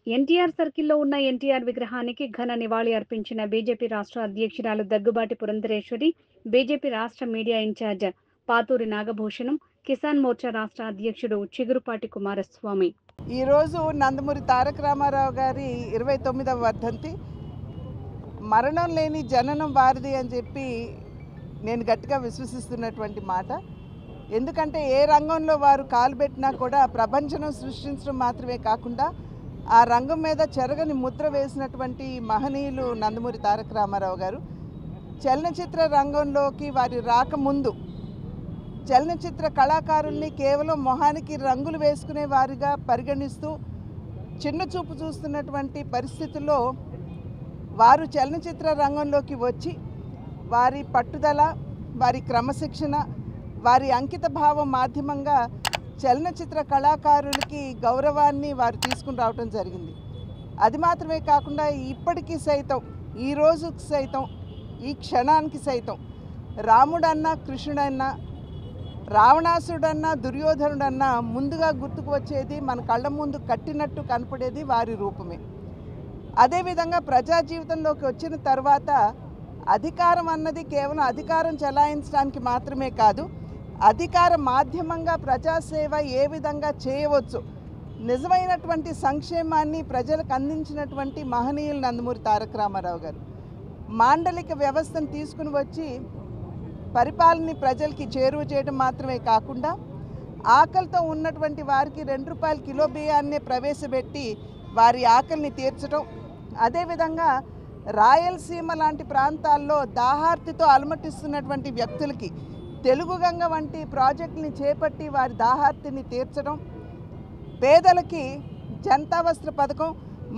ఎన్టీఆర్ సర్కిల్‌లో ఉన్న ఎన్టీఆర్ విగ్రహానికి ఘన నివాళి అర్పించిన బీజేపీ రాష్ట్ర అధ్యక్షురాలు దగ్గుబాటి పురంధరేశ్వరి, బీజేపీ రాష్ట్ర మీడియా ఇన్ఛార్జ్ పాతూరి నాగభూషణం, కిసాన్ మోర్చా రాష్ట్ర అధ్యక్షుడు చిగురుపాటి కుమారస్వామి. ఈరోజు నందమూరి తారక రామారావు గారి 29వ వర్ధంతి. మరణం లేని జననం వారిది అని చెప్పి నేను గట్టిగా విశ్వసిస్తున్నటువంటి మాట. ఎందుకంటే ఏ రంగంలో వారు కాలు పెట్టినా కూడా ప్రపంచం సృష్టించడం మాత్రమే కాకుండా ఆ రంగం మీద చెరగని ముద్ర వేసినటువంటి మహనీయులు నందమూరి తారక రామారావు గారు. చలనచిత్ర రంగంలోకి వారి రాకముందు చలనచిత్ర కళాకారుల్ని కేవలం మొహానికి రంగులు వేసుకునే వారిగా పరిగణిస్తూ చిన్న చూపు చూస్తున్నటువంటి పరిస్థితుల్లో వారు చలనచిత్ర రంగంలోకి వచ్చి వారి పట్టుదల, వారి క్రమశిక్షణ, వారి అంకిత భావం మాధ్యమంగా చలనచిత్ర కళాకారులకి గౌరవాన్ని వారు తీసుకుని రావడం జరిగింది. అది మాత్రమే కాకుండా ఇప్పటికీ సైతం, ఈ రోజుకి సైతం, ఈ క్షణానికి సైతం రాముడన్నా, కృష్ణుడన్నా, రావణాసుడన్నా, దుర్యోధనుడన్నా ముందుగా గుర్తుకు వచ్చేది, మన కళ్ళ ముందు కట్టినట్టు కనపడేది వారి రూపమే. అదేవిధంగా ప్రజా జీవితంలోకి వచ్చిన తర్వాత అధికారం అన్నది కేవలం అధికారం చెలాయించడానికి మాత్రమే కాదు, అధికార మాధ్యమంగా ప్రజాసేవ ఏ విధంగా చేయవచ్చు, నిజమైనటువంటి సంక్షేమాన్ని ప్రజలకు అందించినటువంటి మహనీయులు నందమూరి తారక రామారావు గారు. మాండలిక వ్యవస్థను తీసుకుని వచ్చి పరిపాలనని ప్రజలకి చేరువ చేయడం మాత్రమే కాకుండా ఆకలితో ఉన్నటువంటి వారికి ₹2 కిలో బియ్యాన్ని ప్రవేశపెట్టి వారి ఆకలిని తీర్చడం, అదేవిధంగా రాయలసీమ లాంటి ప్రాంతాల్లో దాహార్తితో అలమటిస్తున్నటువంటి వ్యక్తులకి తెలుగు గంగ వంటి ప్రాజెక్టుని చేపట్టి వారి దాహార్తిని తీర్చడం, పేదలకి జనతా వస్త్ర పథకం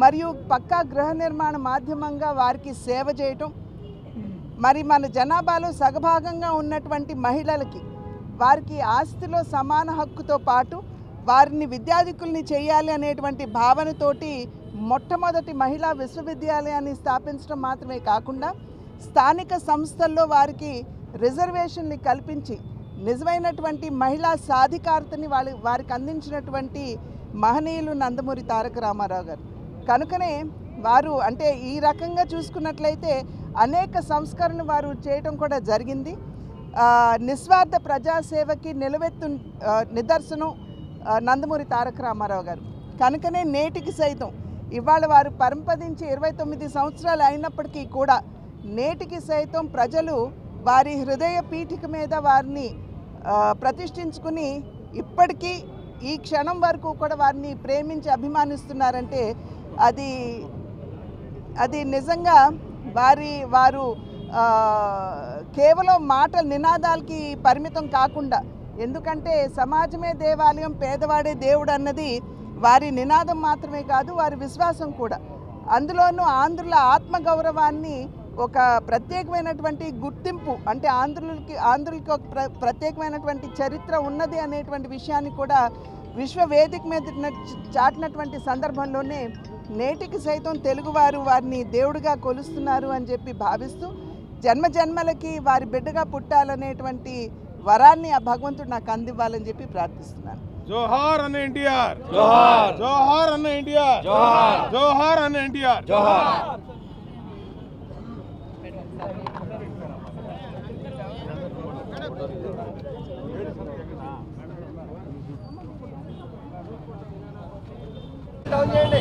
మరియు పక్కా గృహ నిర్మాణ మాధ్యమంగా వారికి సేవ చేయటం, మరి మన జనాభాలో సగభాగంగా ఉన్నటువంటి మహిళలకి వారికి ఆస్తిలో సమాన హక్కుతో పాటు వారిని విద్యాధికుల్ని చేయాలి అనేటువంటి భావనతోటి మొట్టమొదటి మహిళా విశ్వవిద్యాలయాన్ని స్థాపించడం మాత్రమే కాకుండా స్థానిక సంస్థల్లో వారికి రిజర్వేషన్ని కల్పించి నిజమైనటువంటి మహిళా సాధికారతని వారికి అందించినటువంటి మహనీయులు నందమూరి తారక రామారావు గారు. కనుకనే వారు అంటే ఈ రకంగా చూసుకున్నట్లయితే అనేక సంస్కరణలు వారు చేయటం కూడా జరిగింది. నిస్వార్థ ప్రజాసేవకి నిలవెత్తు నిదర్శనం నందమూరి తారక రామారావు గారు. కనుకనే నేటికి సైతం ఇవాళ వారు పరంపదించి 29 సంవత్సరాలు అయినప్పటికీ కూడా నేటికి సైతం ప్రజలు వారి హృదయ పీఠిక మీద వారిని ప్రతిష్ఠించుకుని ఇప్పటికీ ఈ క్షణం వరకు కూడా వారిని ప్రేమించి అభిమానిస్తున్నారంటే అది నిజంగా వారు కేవలం మాటల నినాదాలకి పరిమితం కాకుండా, ఎందుకంటే సమాజమే దేవాలయం, పేదవాడే దేవుడు అన్నది వారి నినాదం మాత్రమే కాదు, వారి విశ్వాసం కూడా. అందులోనూ ఆంధ్రుల ఆత్మగౌరవాన్ని ఒక ప్రత్యేకమైనటువంటి గుర్తింపు, అంటే ఆంధ్రులకి ఒక ప్రత్యేకమైనటువంటి చరిత్ర ఉన్నది అనేటువంటి విషయాన్ని కూడా విశ్వవేదిక మీద చాటినటువంటి సందర్భంలోనే నేటికి సైతం తెలుగువారు వారిని దేవుడిగా కొలుస్తున్నారు అని చెప్పి భావిస్తూ జన్మజన్మలకి వారి బిడ్డగా పుట్టాలనేటువంటి వరాన్ని ఆ భగవంతుడు నాకు అందివ్వాలని చెప్పి ప్రార్థిస్తున్నాను. జోహార్ అన్న ఎన్టీఆర్, జోహార్. జోహార్ అన్న ఎన్టీఆర్, జోహార్. జోహార్ అన్న ఎన్టీఆర్, జోహార్. డౌన్ చేయండి.